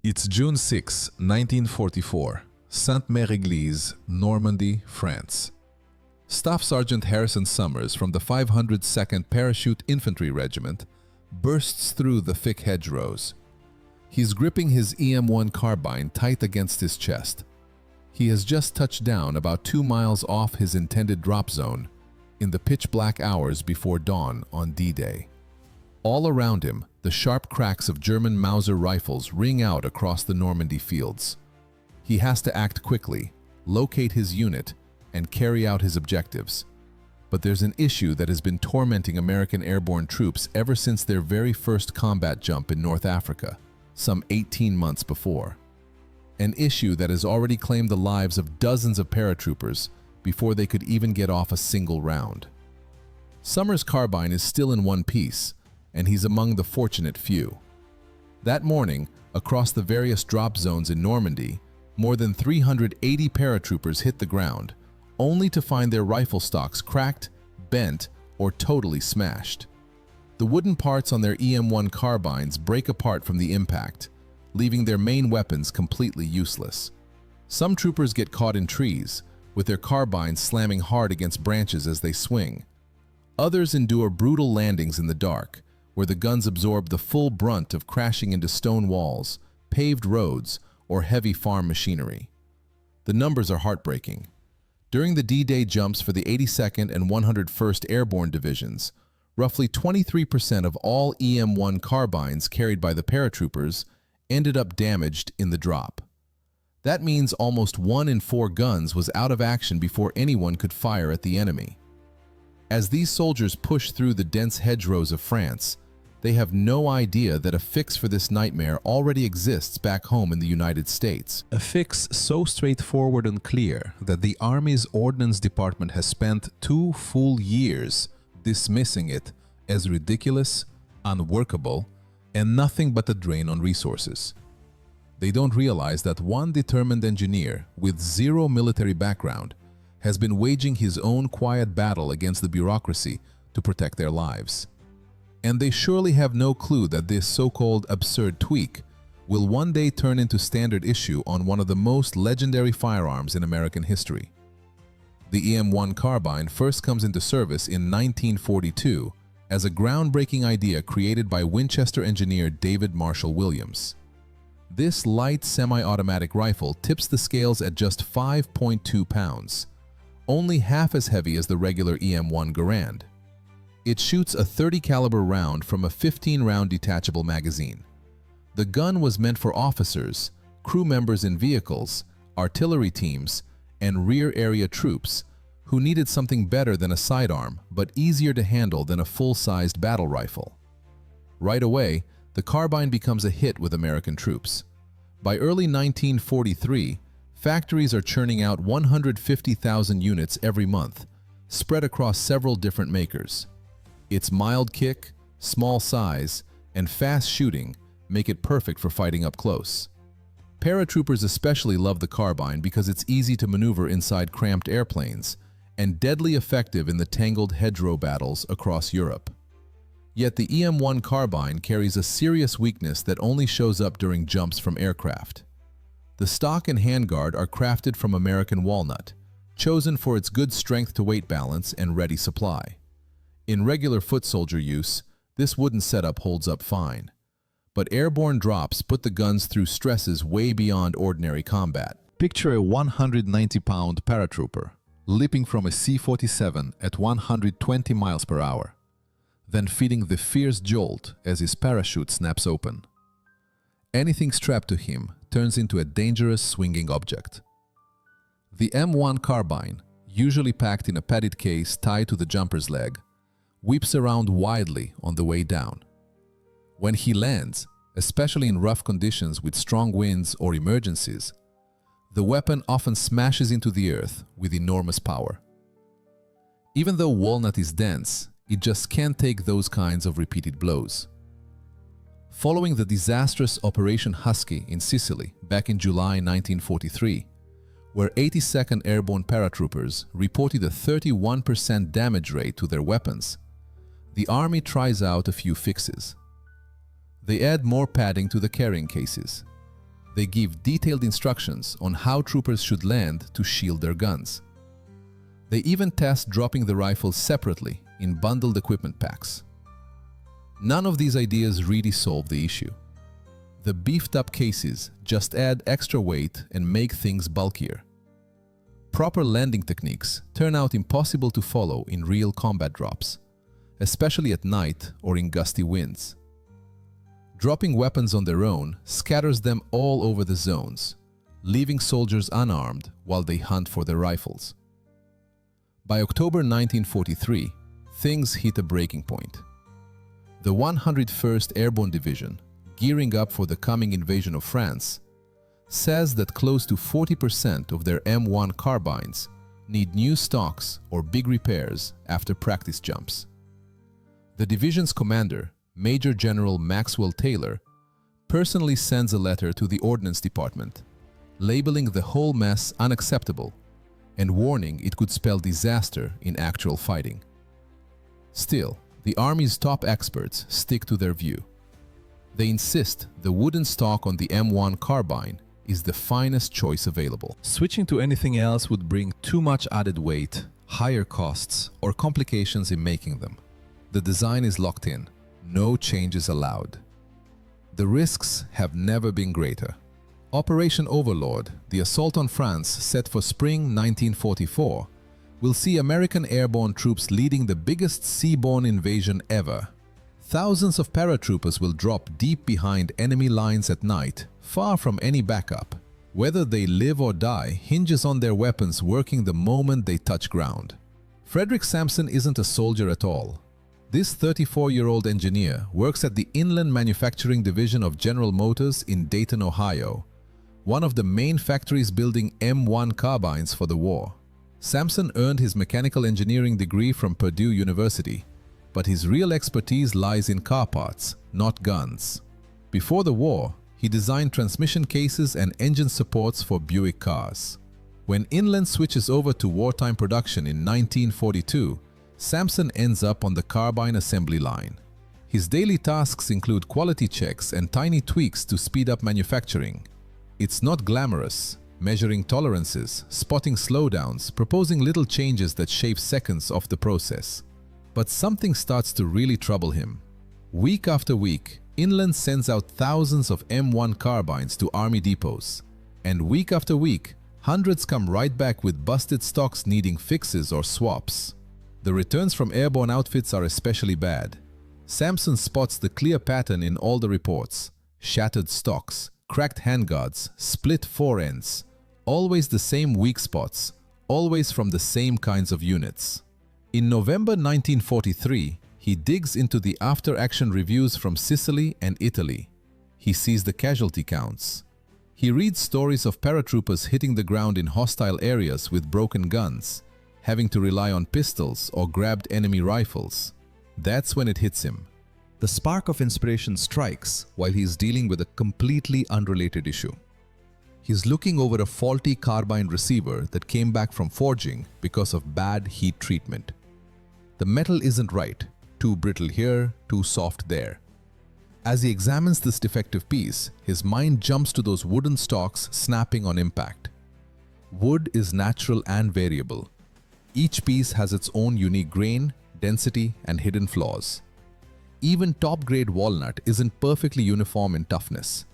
It's June 6, 1944, Sainte-Mère-Église, Normandy, France. Staff Sergeant Harrison Summers from the 502nd Parachute Infantry Regiment bursts through the thick hedgerows. He's gripping his M1 Carbine tight against his chest. He has just touched down about 2 miles off his intended drop zone in the pitch-black hours before dawn on D-Day. All around him, the sharp cracks of German Mauser rifles ring out across the Normandy fields. He has to act quickly, locate his unit, and carry out his objectives. But there's an issue that has been tormenting American airborne troops ever since their very first combat jump in North Africa, some 18 months before. An issue that has already claimed the lives of dozens of paratroopers before they could even get off a single round. Summers' carbine is still in one piece, and he's among the fortunate few. That morning, across the various drop zones in Normandy, more than 380 paratroopers hit the ground, only to find their rifle stocks cracked, bent, or totally smashed. The wooden parts on their M1 carbines break apart from the impact, leaving their main weapons completely useless. Some troopers get caught in trees, with their carbines slamming hard against branches as they swing. Others endure brutal landings in the dark, where the guns absorb the full brunt of crashing into stone walls, paved roads, or heavy farm machinery. The numbers are heartbreaking. During the D-Day jumps for the 82nd and 101st Airborne Divisions, roughly 23% of all M1 carbines carried by the paratroopers ended up damaged in the drop. That means almost 1 in 4 guns was out of action before anyone could fire at the enemy. As these soldiers push through the dense hedgerows of France, they have no idea that a fix for this nightmare already exists back home in the United States. A fix so straightforward and clear that the Army's Ordnance Department has spent 2 full years dismissing it as ridiculous, unworkable, and nothing but a drain on resources. They don't realize that one determined engineer with zero military background has been waging his own quiet battle against the bureaucracy to protect their lives. And they surely have no clue that this so-called absurd tweak will one day turn into standard issue on one of the most legendary firearms in American history. The M1 Carbine first comes into service in 1942 as a groundbreaking idea created by Winchester engineer David Marshall Williams. This light semi-automatic rifle tips the scales at just 5.2 pounds, only half as heavy as the regular M1 Garand. It shoots a .30 caliber round from a 15-round detachable magazine. The gun was meant for officers, crew members in vehicles, artillery teams, and rear area troops who needed something better than a sidearm but easier to handle than a full-sized battle rifle. Right away, the carbine becomes a hit with American troops. By early 1943, factories are churning out 150,000 units every month, spread across several different makers. Its mild kick, small size, and fast shooting make it perfect for fighting up close. Paratroopers especially love the carbine because it's easy to maneuver inside cramped airplanes and deadly effective in the tangled hedgerow battles across Europe. Yet the M1 Carbine carries a serious weakness that only shows up during jumps from aircraft. The stock and handguard are crafted from American walnut, chosen for its good strength-to-weight balance and ready supply. In regular foot soldier use, this wooden setup holds up fine. But airborne drops put the guns through stresses way beyond ordinary combat. Picture a 190-pound paratrooper leaping from a C-47 at 120 miles per hour, then feeling the fierce jolt as his parachute snaps open. Anything strapped to him turns into a dangerous swinging object. The M1 Carbine, usually packed in a padded case tied to the jumper's leg, whips around wildly on the way down. When he lands, especially in rough conditions with strong winds or emergencies, the weapon often smashes into the earth with enormous power. Even though walnut is dense, it just can't take those kinds of repeated blows. Following the disastrous Operation Husky in Sicily back in July 1943, where 82nd Airborne paratroopers reported a 31% damage rate to their weapons, the Army tries out a few fixes. They add more padding to the carrying cases. They give detailed instructions on how troopers should land to shield their guns. They even test dropping the rifles separately in bundled equipment packs. None of these ideas really solve the issue. The beefed-up cases just add extra weight and make things bulkier. Proper landing techniques turn out impossible to follow in real combat drops, especially at night or in gusty winds. Dropping weapons on their own scatters them all over the zones, leaving soldiers unarmed while they hunt for their rifles. By October 1943, things hit a breaking point. The 101st Airborne Division, gearing up for the coming invasion of France, says that close to 40% of their M1 Carbines need new stocks or big repairs after practice jumps. The division's commander, Major General Maxwell Taylor, personally sends a letter to the Ordnance Department, labeling the whole mess unacceptable and warning it could spell disaster in actual fighting. Still, the Army's top experts stick to their view. They insist the wooden stock on the M1 Carbine is the finest choice available. Switching to anything else would bring too much added weight, higher costs, or complications in making them. The design is locked in. No changes allowed. The risks have never been greater. Operation Overlord, the assault on France set for spring 1944, will see American airborne troops leading the biggest seaborne invasion ever. Thousands of paratroopers will drop deep behind enemy lines at night, far from any backup. Whether they live or die hinges on their weapons working the moment they touch ground. Frederick Sampson isn't a soldier at all. This 34-year-old engineer works at the Inland Manufacturing Division of General Motors in Dayton, Ohio, one of the main factories building M1 Carbines for the war. Sampson earned his mechanical engineering degree from Purdue University, but his real expertise lies in car parts, not guns. Before the war, he designed transmission cases and engine supports for Buick cars. When Inland switches over to wartime production in 1942, Sampson ends up on the carbine assembly line. His daily tasks include quality checks and tiny tweaks to speed up manufacturing. It's not glamorous, measuring tolerances, spotting slowdowns, proposing little changes that shave seconds off the process. But something starts to really trouble him. Week after week, Inland sends out thousands of M1 carbines to army depots. And week after week, hundreds come right back with busted stocks needing fixes or swaps. The returns from airborne outfits are especially bad. Sampson spots the clear pattern in all the reports. Shattered stocks, cracked handguards, split fore ends. Always the same weak spots, always from the same kinds of units. In November 1943, he digs into the after-action reviews from Sicily and Italy. He sees the casualty counts. He reads stories of paratroopers hitting the ground in hostile areas with broken guns, having to rely on pistols or grabbed enemy rifles. That's when it hits him. The spark of inspiration strikes while he's dealing with a completely unrelated issue. He's looking over a faulty carbine receiver that came back from forging because of bad heat treatment. The metal isn't right, too brittle here, too soft there. As he examines this defective piece, his mind jumps to those wooden stocks snapping on impact. Wood is natural and variable. Each piece has its own unique grain, density, and hidden flaws. Even top-grade walnut isn't perfectly uniform in toughness.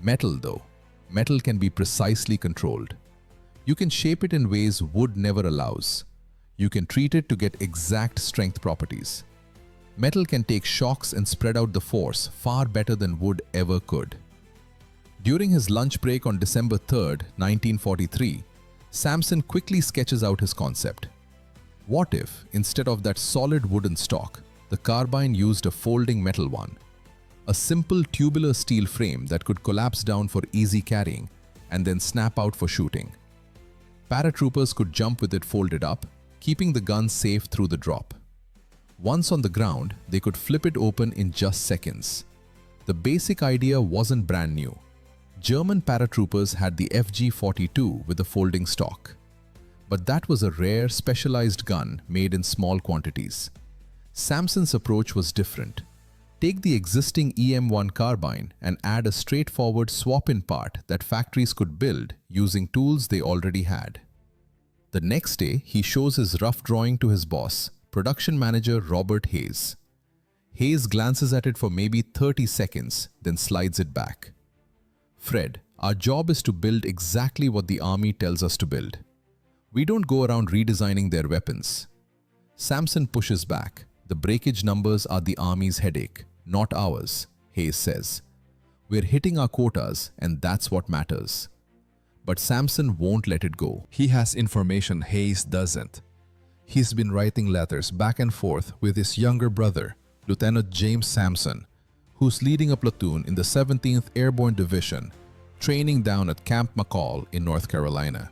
Metal, though, metal can be precisely controlled. You can shape it in ways wood never allows. You can treat it to get exact strength properties. Metal can take shocks and spread out the force far better than wood ever could. During his lunch break on December 3rd, 1943, Sampson quickly sketches out his concept. What if, instead of that solid wooden stock, the carbine used a folding metal one? A simple tubular steel frame that could collapse down for easy carrying and then snap out for shooting. Paratroopers could jump with it folded up, keeping the gun safe through the drop. Once on the ground, they could flip it open in just seconds. The basic idea wasn't brand new. German paratroopers had the FG-42 with a folding stock. But that was a rare, specialized gun made in small quantities. Sampson's approach was different. Take the existing M1 Carbine and add a straightforward swap-in part that factories could build using tools they already had. The next day, he shows his rough drawing to his boss, production manager Robert Hayes. Hayes glances at it for maybe 30 seconds, then slides it back. "Fred, our job is to build exactly what the army tells us to build. We don't go around redesigning their weapons." Samson pushes back. "The breakage numbers are the army's headache, not ours," Hayes says. "We're hitting our quotas and that's what matters." But Samson won't let it go. He has information Hayes doesn't. He's been writing letters back and forth with his younger brother, Lieutenant James Samson, who's leading a platoon in the 17th Airborne Division, training down at Camp McCall in North Carolina.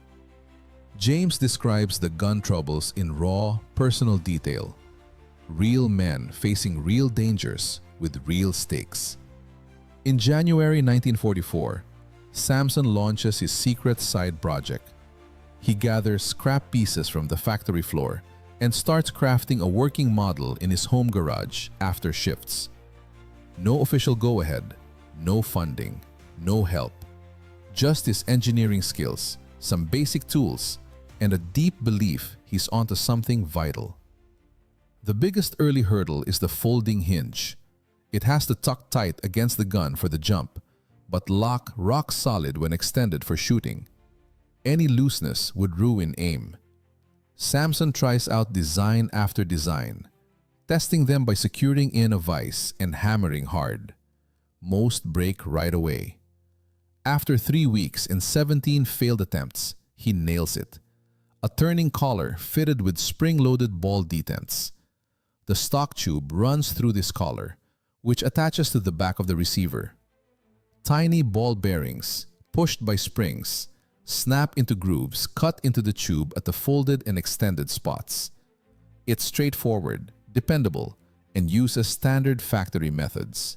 James describes the gun troubles in raw, personal detail. Real men facing real dangers with real stakes. In January 1944, Samson launches his secret side project. He gathers scrap pieces from the factory floor and starts crafting a working model in his home garage after shifts. No official go-ahead, no funding, no help. Just his engineering skills, some basic tools, and a deep belief he's onto something vital. The biggest early hurdle is the folding hinge. It has to tuck tight against the gun for the jump, but lock rock solid when extended for shooting. Any looseness would ruin aim. Samson tries out design after design, testing them by securing in a vise and hammering hard. Most break right away. After 3 weeks and 17 failed attempts, he nails it. A turning collar fitted with spring-loaded ball detents. The stock tube runs through this collar, which attaches to the back of the receiver. Tiny ball bearings, pushed by springs, snap into grooves cut into the tube at the folded and extended spots. It's straightforward, dependable, and uses standard factory methods.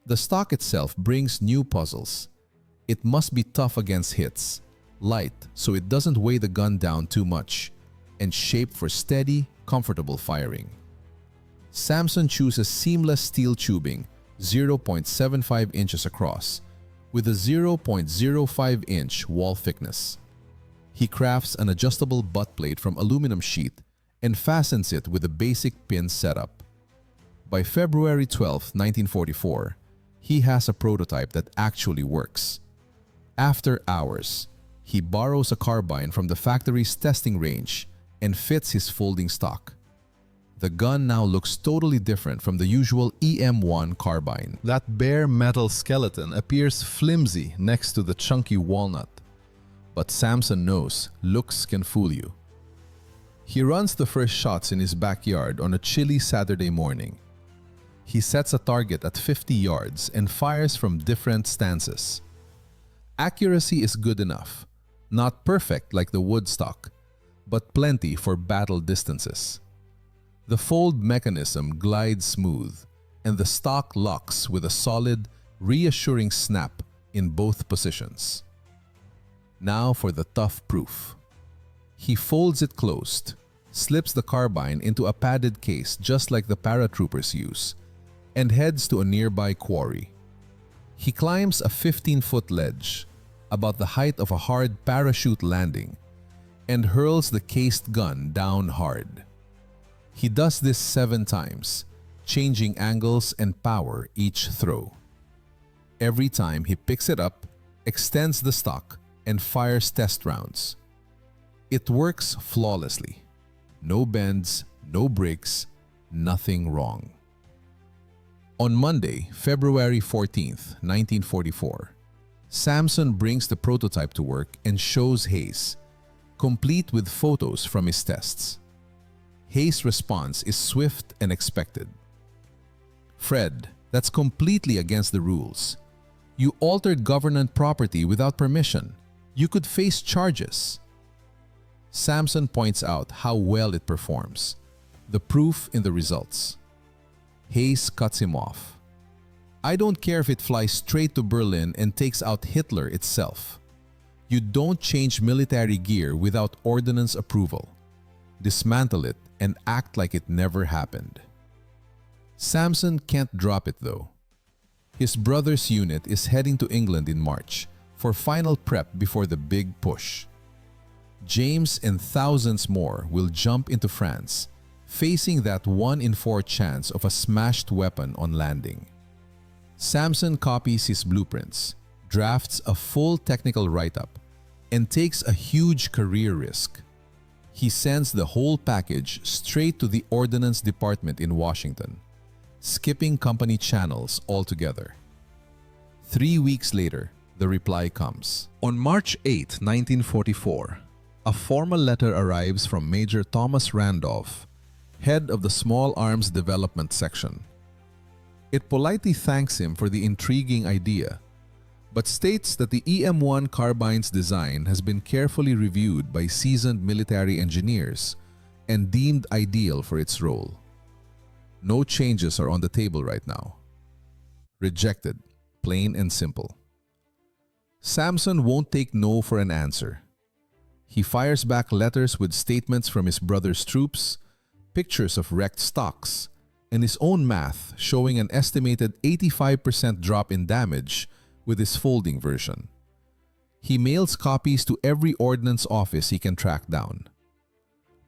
The stock itself brings new puzzles. It must be tough against hits, light so it doesn't weigh the gun down too much, and shaped for steady, comfortable firing. Samson chooses seamless steel tubing, 0.75 inches across, with a 0.05-inch wall thickness. He crafts an adjustable butt plate from aluminum sheet and fastens it with a basic pin setup. By February 12, 1944, he has a prototype that actually works. After hours, he borrows a carbine from the factory's testing range and fits his folding stock. The gun now looks totally different from the usual M1 Carbine. That bare metal skeleton appears flimsy next to the chunky walnut. But Samson knows looks can fool you. He runs the first shots in his backyard on a chilly Saturday morning. He sets a target at 50 yards and fires from different stances. Accuracy is good enough, not perfect like the wood stock, but plenty for battle distances. The fold mechanism glides smooth, and the stock locks with a solid, reassuring snap in both positions. Now for the tough proof. He folds it closed, slips the carbine into a padded case just like the paratroopers use, and heads to a nearby quarry. He climbs a 15-foot ledge, about the height of a hard parachute landing, and hurls the cased gun down hard. He does this 7 times, changing angles and power each throw. Every time he picks it up, extends the stock, and fires test rounds. It works flawlessly. No bends, no breaks, nothing wrong. On Monday, February 14th, 1944, Samson brings the prototype to work and shows Hayes, complete with photos from his tests. Hayes' response is swift and expected. "Fred, that's completely against the rules. You altered government property without permission. You could face charges." Samson points out how well it performs, the proof in the results. Hayes cuts him off. "I don't care if it flies straight to Berlin and takes out Hitler itself. You don't change military gear without ordnance approval. Dismantle it and act like it never happened." Samson can't drop it though. His brother's unit is heading to England in March for final prep before the big push. James and thousands more will jump into France, facing that 1 in 4 chance of a smashed weapon on landing. Samson copies his blueprints, drafts a full technical write-up, and takes a huge career risk. He sends the whole package straight to the Ordnance Department in Washington, skipping company channels altogether. 3 weeks later, the reply comes. On March 8, 1944, a formal letter arrives from Major Thomas Randolph, head of the Small Arms Development Section. It politely thanks him for the intriguing idea, but states that the M1 Carbine's design has been carefully reviewed by seasoned military engineers and deemed ideal for its role. No changes are on the table right now. Rejected, plain and simple. Samson won't take no for an answer. He fires back letters with statements from his brother's troops, pictures of wrecked stocks, and his own math showing an estimated 85% drop in damage with his folding version. He mails copies to every ordnance office he can track down.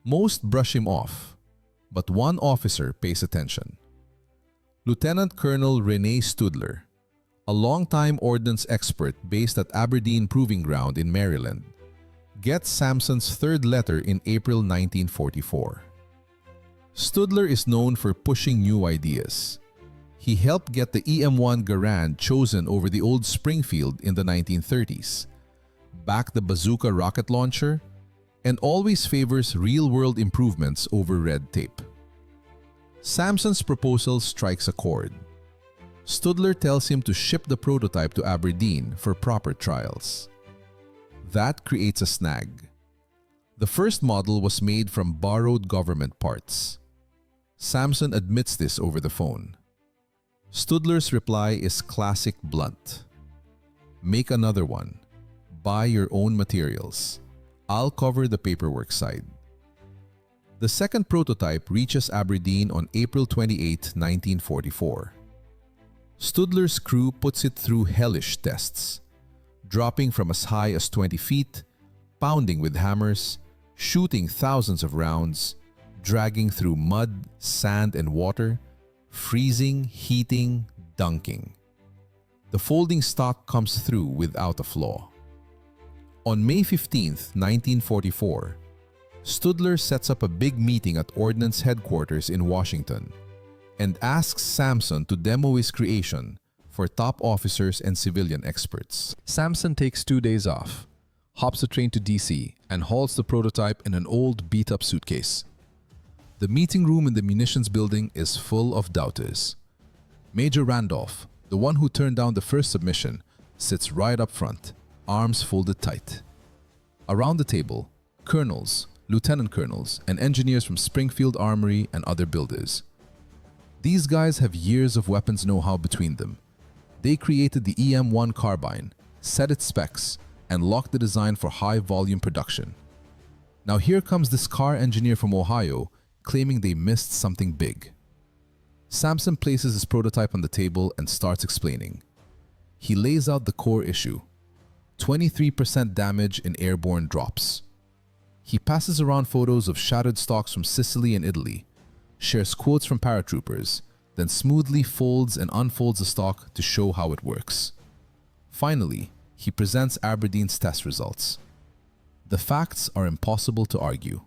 Most brush him off, but one officer pays attention. Lieutenant Colonel Rene Studler, a longtime ordnance expert based at Aberdeen Proving Ground in Maryland, gets Samson's third letter in April 1944. Studler is known for pushing new ideas. He helped get the EM-1 Garand chosen over the old Springfield in the 1930s, backed the bazooka rocket launcher, and always favors real-world improvements over red tape. Samson's proposal strikes a chord. Studler tells him to ship the prototype to Aberdeen for proper trials. That creates a snag. The first model was made from borrowed government parts. Samson admits this over the phone. Studler's reply is classic blunt. Make another one. Buy your own materials. I'll cover the paperwork side. The second prototype reaches Aberdeen on April 28, 1944. Studler's crew puts it through hellish tests, dropping from as high as 20 feet, pounding with hammers, shooting thousands of rounds, dragging through mud, sand, and water, freezing, heating, dunking. The folding stock comes through without a flaw. On May 15, 1944, Studler sets up a big meeting at Ordnance Headquarters in Washington and asks Samson to demo his creation for top officers and civilian experts. Samson takes 2 days off, hops a train to DC, and hauls the prototype in an old beat-up suitcase. The meeting room in the munitions building is full of doubters. Major Randolph, the one who turned down the first submission, sits right up front, arms folded tight. Around the table, colonels, lieutenant colonels, and engineers from Springfield Armory and other builders. These guys have years of weapons know-how between them. They created the M1 Carbine, set its specs, and locked the design for high-volume production. Now here comes this car engineer from Ohio claiming they missed something big. Samson places his prototype on the table and starts explaining. He lays out the core issue: 23% damage in airborne drops. He passes around photos of shattered stocks from Sicily and Italy, shares quotes from paratroopers, then smoothly folds and unfolds the stock to show how it works. Finally, he presents Aberdeen's test results. The facts are impossible to argue.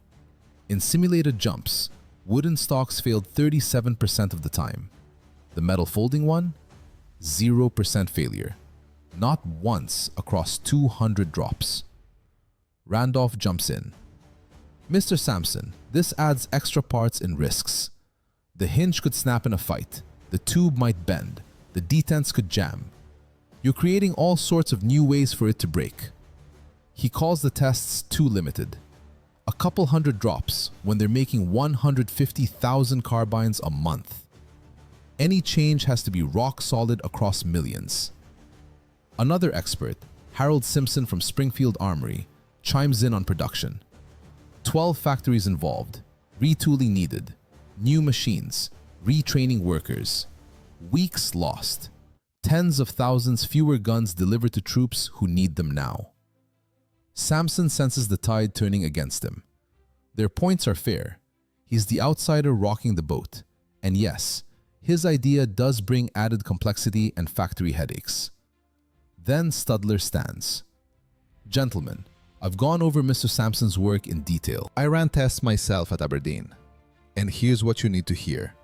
In simulated jumps, wooden stocks failed 37% of the time. The metal folding one? 0% failure. Not once across 200 drops. Randolph jumps in. Mr. Samson, this adds extra parts and risks. The hinge could snap in a fight. The tube might bend. The detents could jam. You're creating all sorts of new ways for it to break. He calls the tests too limited. A couple hundred drops when they're making 150,000 carbines a month. Any change has to be rock solid across millions. Another expert, Harold Simpson from Springfield Armory, chimes in on production. 12 factories involved, retooling needed, new machines, retraining workers, weeks lost, tens of thousands fewer guns delivered to troops who need them now. Sampson senses the tide turning against him. Their points are fair. He's the outsider rocking the boat. And yes, his idea does bring added complexity and factory headaches. Then Studler stands. Gentlemen, I've gone over Mr. Sampson's work in detail. I ran tests myself at Aberdeen. And here's what you need to hear.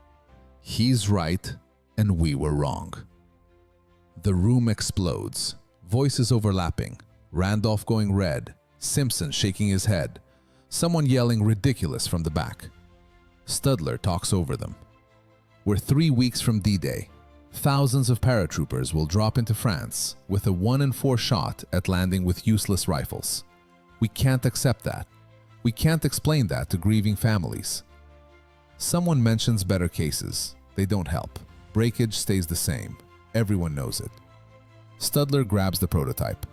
He's right, and we were wrong. The room explodes. Voices overlapping. Randolph going red. Simpson shaking his head. Someone yelling ridiculous from the back. Studler talks over them. We're 3 weeks from D-Day. Thousands of paratroopers will drop into France with a 1 in 4 shot at landing with useless rifles. We can't accept that. We can't explain that to grieving families. Someone mentions better cases. They don't help. Breakage stays the same. Everyone knows it. Studler grabs the prototype.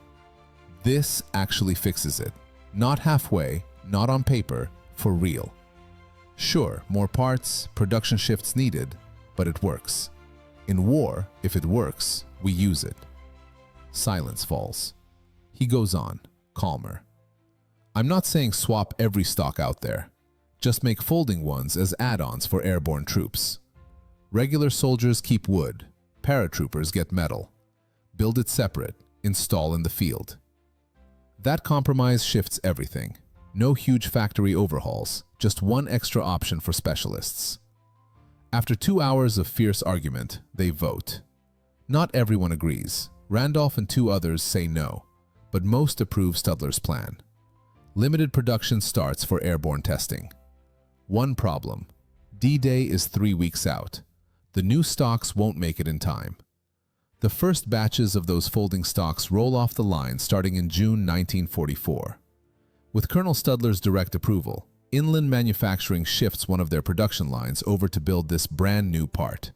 This actually fixes it. Not halfway, not on paper, for real. Sure, more parts, production shifts needed, but it works. In war, if it works, we use it. Silence falls. He goes on, calmer. I'm not saying swap every stock out there. Just make folding ones as add-ons for airborne troops. Regular soldiers keep wood. Paratroopers get metal. Build it separate. Install in the field. That compromise shifts everything. No huge factory overhauls, just one extra option for specialists. After 2 hours of fierce argument, they vote. Not everyone agrees. Randolph and 2 others say no, but most approve Studler's plan. Limited production starts for airborne testing. One problem. D-Day is 3 weeks out. The new stocks won't make it in time. The first batches of those folding stocks roll off the line starting in June 1944. With Colonel Studler's direct approval, Inland Manufacturing shifts one of their production lines over to build this brand new part.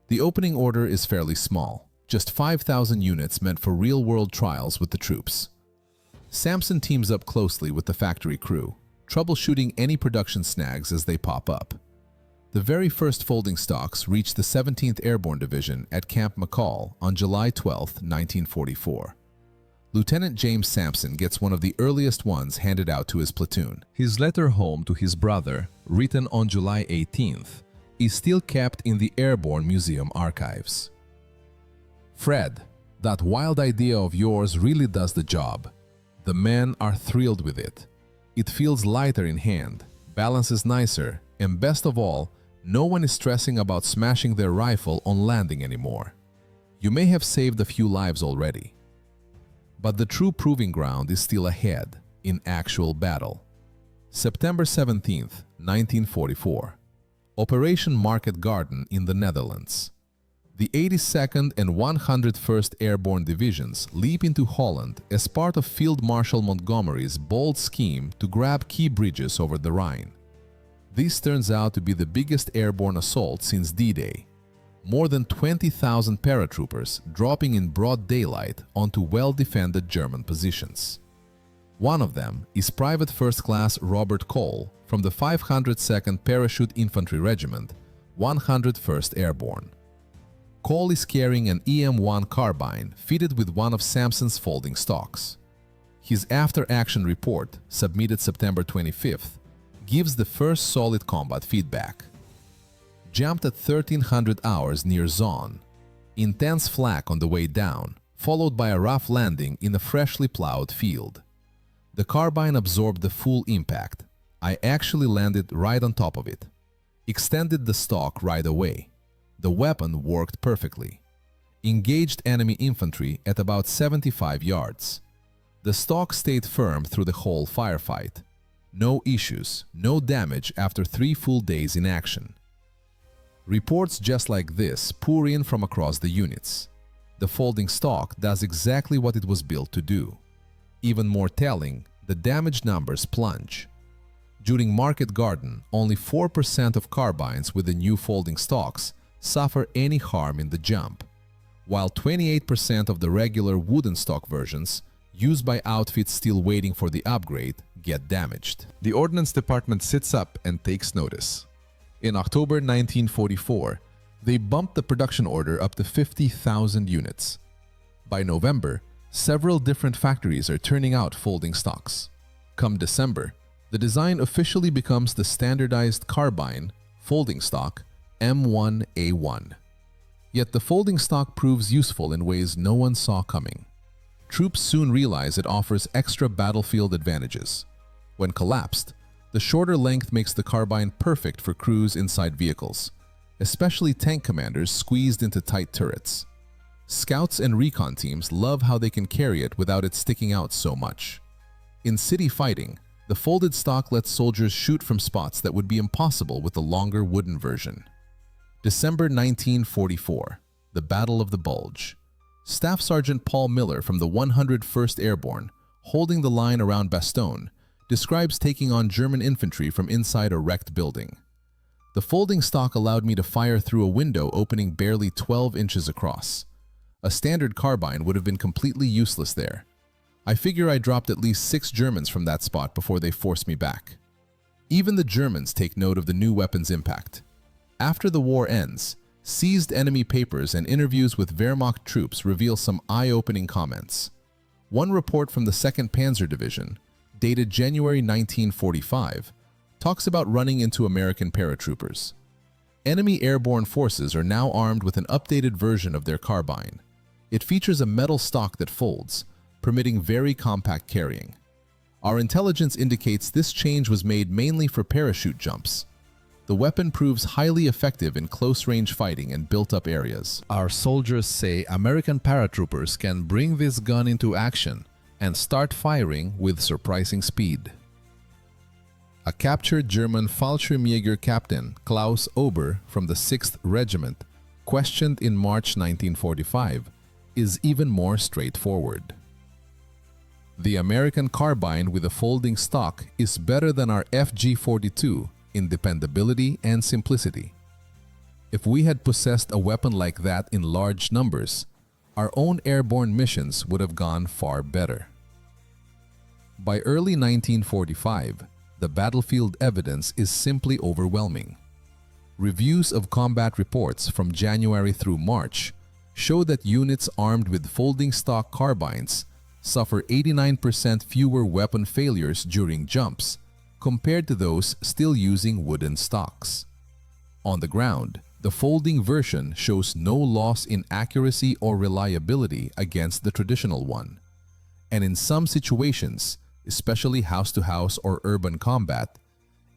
The opening order is fairly small, just 5,000 units meant for real-world trials with the troops. Sampson teams up closely with the factory crew, troubleshooting any production snags as they pop up. The very first folding stocks reach the 17th Airborne Division at Camp McCall on July 12, 1944. Lieutenant James Sampson gets one of the earliest ones handed out to his platoon. His letter home to his brother, written on July 18th, is still kept in the Airborne Museum archives. Fred, that wild idea of yours really does the job. The men are thrilled with it. It feels lighter in hand, balance is nicer, and best of all, no one is stressing about smashing their rifle on landing anymore. You may have saved a few lives already. But the true proving ground is still ahead, in actual battle. September 17, 1944. Operation Market Garden in the Netherlands. The 82nd and 101st Airborne Divisions leap into Holland as part of Field Marshal Montgomery's bold scheme to grab key bridges over the Rhine. This turns out to be the biggest airborne assault since D-Day. More than 20,000 paratroopers dropping in broad daylight onto well-defended German positions. One of them is Private First Class Robert Cole from the 502nd Parachute Infantry Regiment, 101st Airborne. Cole is carrying an M1 Carbine fitted with one of Sampson's folding stocks. His after-action report, submitted September 25th, gives the first solid combat feedback. Jumped at 1300 hours near Zon. Intense flak on the way down, followed by a rough landing in a freshly plowed field. The carbine absorbed the full impact. I actually landed right on top of it. Extended the stock right away. The weapon worked perfectly. Engaged enemy infantry at about 75 yards. The stock stayed firm through the whole firefight. No issues, no damage after 3 full days in action. Reports just like this pour in from across the units. The folding stock does exactly what it was built to do. Even more telling, the damage numbers plunge. During Market Garden, only 4% of carbines with the new folding stocks suffer any harm in the jump, while 28% of the regular wooden stock versions, used by outfits still waiting for the upgrade, get damaged. The Ordnance Department sits up and takes notice. In October 1944, they bumped the production order up to 50,000 units. By November, several different factories are turning out folding stocks. Come December, the design officially becomes the standardized carbine folding stock M1A1. Yet the folding stock proves useful in ways no one saw coming. Troops soon realize it offers extra battlefield advantages. When collapsed, the shorter length makes the carbine perfect for crews inside vehicles, especially tank commanders squeezed into tight turrets. Scouts and recon teams love how they can carry it without it sticking out so much. In city fighting, the folded stock lets soldiers shoot from spots that would be impossible with the longer wooden version. December 1944, the Battle of the Bulge. Staff Sergeant Paul Miller from the 101st Airborne, holding the line around Bastogne, describes taking on German infantry from inside a wrecked building. The folding stock allowed me to fire through a window opening barely 12 inches across. A standard carbine would have been completely useless there. I figure I dropped at least 6 Germans from that spot before they forced me back. Even the Germans take note of the new weapon's impact. After the war ends, seized enemy papers and interviews with Wehrmacht troops reveal some eye-opening comments. One report from the 2nd Panzer Division, dated January 1945, talks about running into American paratroopers. Enemy airborne forces are now armed with an updated version of their carbine. It features a metal stock that folds, permitting very compact carrying. Our intelligence indicates this change was made mainly for parachute jumps. The weapon proves highly effective in close-range fighting and built-up areas. Our soldiers say American paratroopers can bring this gun into action and start firing with surprising speed. A captured German Fallschirmjäger captain, Klaus Ober from the 6th Regiment, questioned in March 1945, is even more straightforward. The American carbine with a folding stock is better than our FG-42 in dependability and simplicity. If we had possessed a weapon like that in large numbers, our own airborne missions would have gone far better. By early 1945, the battlefield evidence is simply overwhelming. Reviews of combat reports from January through March show that units armed with folding stock carbines suffer 89% fewer weapon failures during jumps compared to those still using wooden stocks. On the ground, the folding version shows no loss in accuracy or reliability against the traditional one. And in some situations, especially house-to-house or urban combat,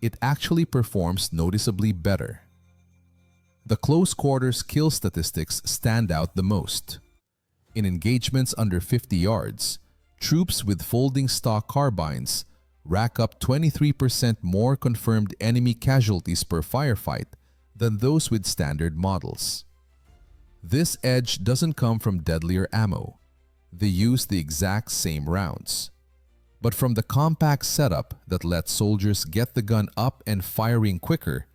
it actually performs noticeably better. The close quarters kill statistics stand out the most. In engagements under 50 yards, troops with folding stock carbines rack up 23% more confirmed enemy casualties per firefight than those with standard models. This edge doesn't come from deadlier ammo. They use the exact same rounds, but from the compact setup that lets soldiers get the gun up and firing quicker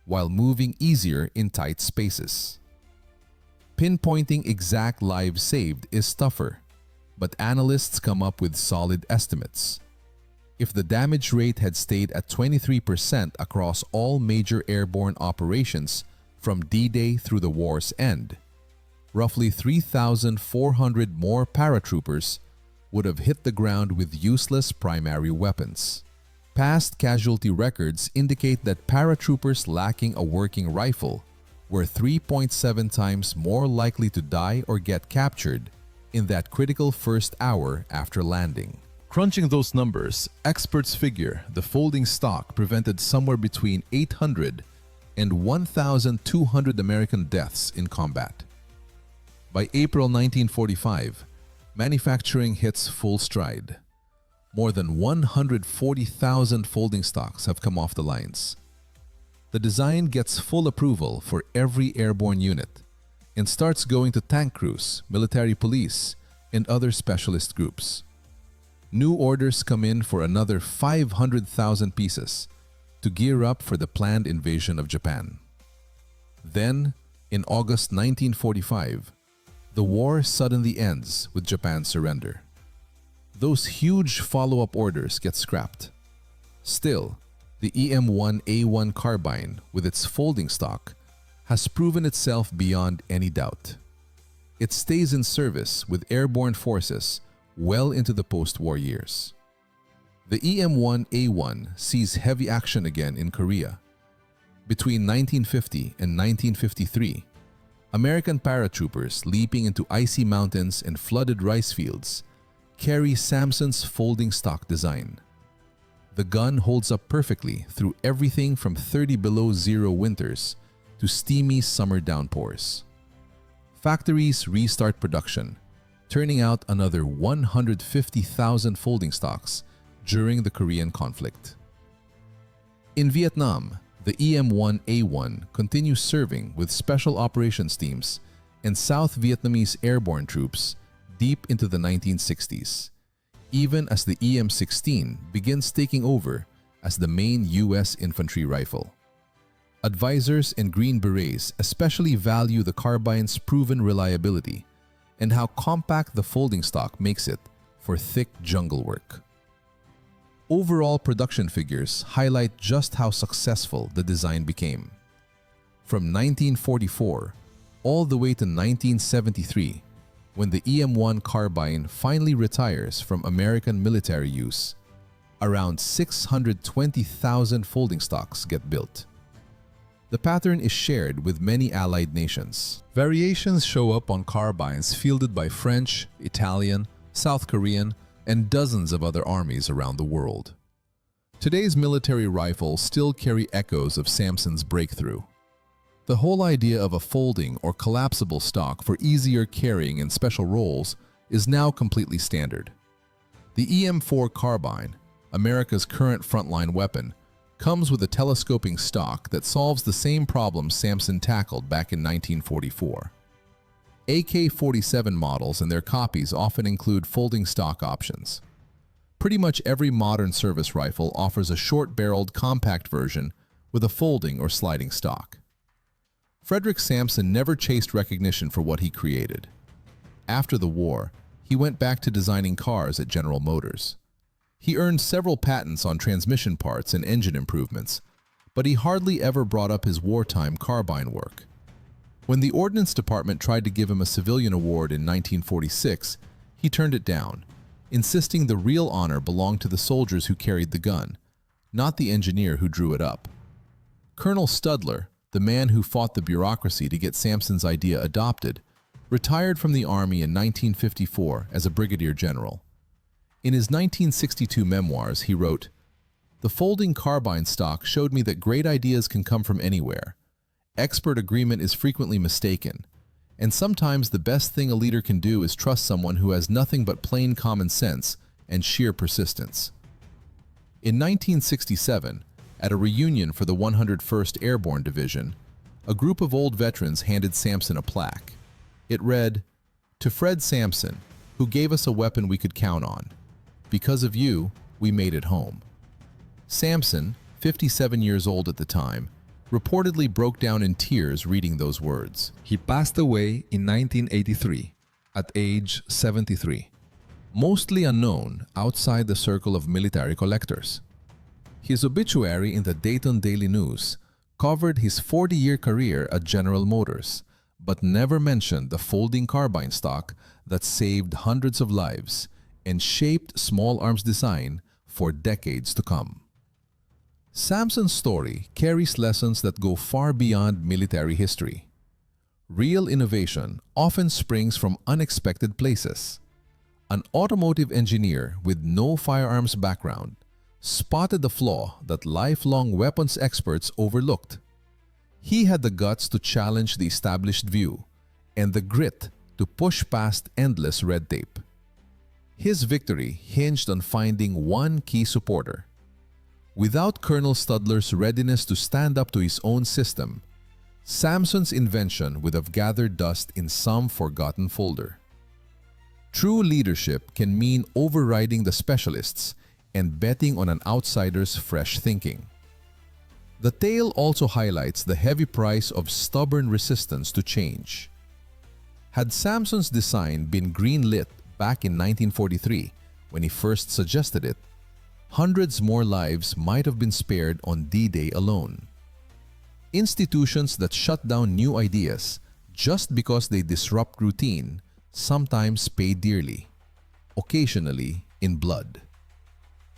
while moving easier in tight spaces. Pinpointing exact lives saved is tougher, but analysts come up with solid estimates. If the damage rate had stayed at 23% across all major airborne operations from D-Day through the war's end, roughly 3,400 more paratroopers would have hit the ground with useless primary weapons. Past casualty records indicate that paratroopers lacking a working rifle were 3.7 times more likely to die or get captured in that critical first hour after landing. Crunching those numbers, experts figure the folding stock prevented somewhere between 800 and 1,200 American deaths in combat. By April 1945, manufacturing hits full stride. More than 140,000 folding stocks have come off the lines. The design gets full approval for every airborne unit and starts going to tank crews, military police, and other specialist groups. New orders come in for another 500,000 pieces to gear up for the planned invasion of Japan. Then, in August 1945, the war suddenly ends with Japan's surrender. Those huge follow-up orders get scrapped. Still, The M1 Carbine, with its folding stock, has proven itself beyond any doubt. It stays in service with airborne forces well into the post-war years. The M1 sees heavy action again in Korea. Between 1950 and 1953, American paratroopers leaping into icy mountains and flooded rice fields carry Samson's folding stock design. The gun holds up perfectly through everything from 30 below zero winters to steamy summer downpours. Factories restart production, turning out another 150,000 folding stocks during the Korean conflict. In Vietnam, the M1 continues serving with special operations teams and South Vietnamese airborne troops deep into the 1960s, even as the M16 begins taking over as the main U.S. infantry rifle. Advisors and Green Berets especially value the carbine's proven reliability and how compact the folding stock makes it for thick jungle work. Overall production figures highlight just how successful the design became. From 1944 all the way to 1973, when the M1 Carbine finally retires from American military use, around 620,000 folding stocks get built. The pattern is shared with many allied nations. Variations show up on carbines fielded by French, Italian, South Korean, and dozens of other armies around the world. Today's military rifles still carry echoes of Samson's breakthrough. The whole idea of a folding or collapsible stock for easier carrying in special roles is now completely standard. The M4 Carbine, America's current frontline weapon, comes with a telescoping stock that solves the same problem Samson tackled back in 1944. AK-47 models and their copies often include folding stock options. Pretty much every modern service rifle offers a short-barreled compact version with a folding or sliding stock. Frederick Samson never chased recognition for what he created. After the war, he went back to designing cars at General Motors. He earned several patents on transmission parts and engine improvements, but he hardly ever brought up his wartime carbine work. When the Ordnance Department tried to give him a civilian award in 1946, he turned it down, insisting the real honor belonged to the soldiers who carried the gun, not the engineer who drew it up. Colonel Studler, the man who fought the bureaucracy to get Samson's idea adopted, retired from the Army in 1954 as a brigadier general. In his 1962 memoirs, he wrote, "The folding carbine stock showed me that great ideas can come from anywhere. Expert agreement is frequently mistaken, and sometimes the best thing a leader can do is trust someone who has nothing but plain common sense and sheer persistence." In 1967, at a reunion for the 101st Airborne Division, a group of old veterans handed Samson a plaque. It read, "To Fred Samson, who gave us a weapon we could count on. Because of you, we made it home." Samson, 57 years old at the time, reportedly broke down in tears reading those words. He passed away in 1983 at age 73, mostly unknown outside the circle of military collectors. His obituary in the Dayton Daily News covered his 40-year career at General Motors, but never mentioned the folding carbine stock that saved hundreds of lives and shaped small arms design for decades to come. Samson's story carries lessons that go far beyond military history. Real innovation often springs from unexpected places. An automotive engineer with no firearms background spotted the flaw that lifelong weapons experts overlooked. He had the guts to challenge the established view and the grit to push past endless red tape. His victory hinged on finding one key supporter. Without Colonel Studler's readiness to stand up to his own system, Samson's invention would have gathered dust in some forgotten folder. True leadership can mean overriding the specialists and betting on an outsider's fresh thinking. The tale also highlights the heavy price of stubborn resistance to change. Had Samson's design been greenlit back in 1943 when he first suggested it, hundreds more lives might have been spared on D-Day alone. Institutions that shut down new ideas just because they disrupt routine sometimes pay dearly, occasionally in blood.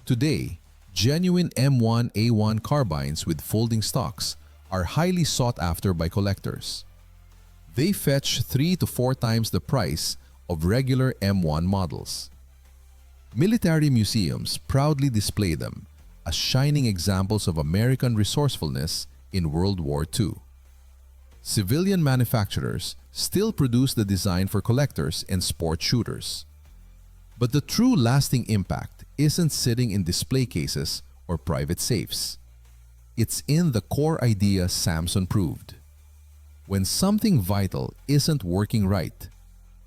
Today, genuine M1A1 carbines with folding stocks are highly sought after by collectors. They fetch 3 to 4 times the price of regular M1 models. Military museums proudly display them as shining examples of American resourcefulness in World War II. Civilian manufacturers still produce the design for collectors and sport shooters. But the true lasting impact isn't sitting in display cases or private safes. It's in the core idea Samson proved. When something vital isn't working right,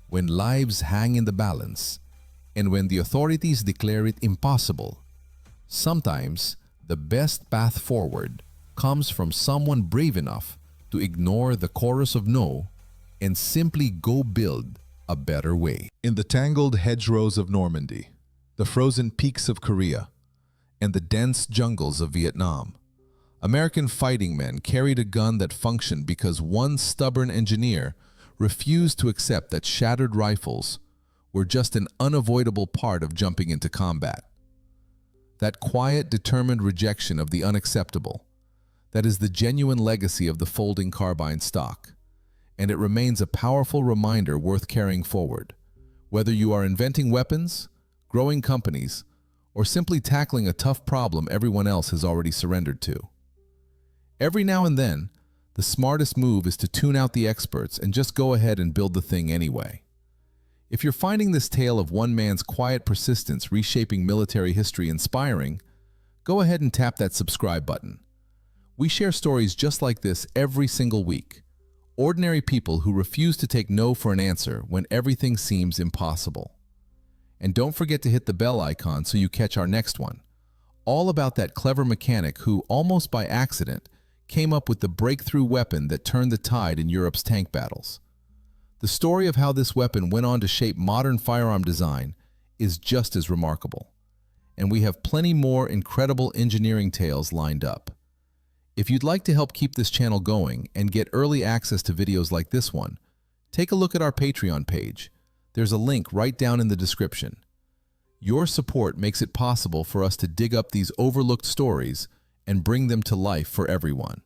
when lives hang in the balance, and when the authorities declare it impossible, sometimes the best path forward comes from someone brave enough to ignore the chorus of no and simply go build a better way. In the tangled hedgerows of Normandy, the frozen peaks of Korea, and the dense jungles of Vietnam, American fighting men carried a gun that functioned because one stubborn engineer refused to accept that shattered rifles were just an unavoidable part of jumping into combat. That quiet, determined rejection of the unacceptable, that is the genuine legacy of the folding carbine stock, and it remains a powerful reminder worth carrying forward, whether you are inventing weapons, growing companies, or simply tackling a tough problem everyone else has already surrendered to. Every now and then, the smartest move is to tune out the experts and just go ahead and build the thing anyway. If you're finding this tale of one man's quiet persistence reshaping military history inspiring, go ahead and tap that subscribe button. We share stories just like this every single week. Ordinary people who refuse to take no for an answer when everything seems impossible. And don't forget to hit the bell icon so you catch our next one. All about that clever mechanic who, almost by accident, came up with the breakthrough weapon that turned the tide in Europe's tank battles. The story of how this weapon went on to shape modern firearm design is just as remarkable. And we have plenty more incredible engineering tales lined up. If you'd like to help keep this channel going and get early access to videos like this one, take a look at our Patreon page. There's a link right down in the description. Your support makes it possible for us to dig up these overlooked stories and bring them to life for everyone.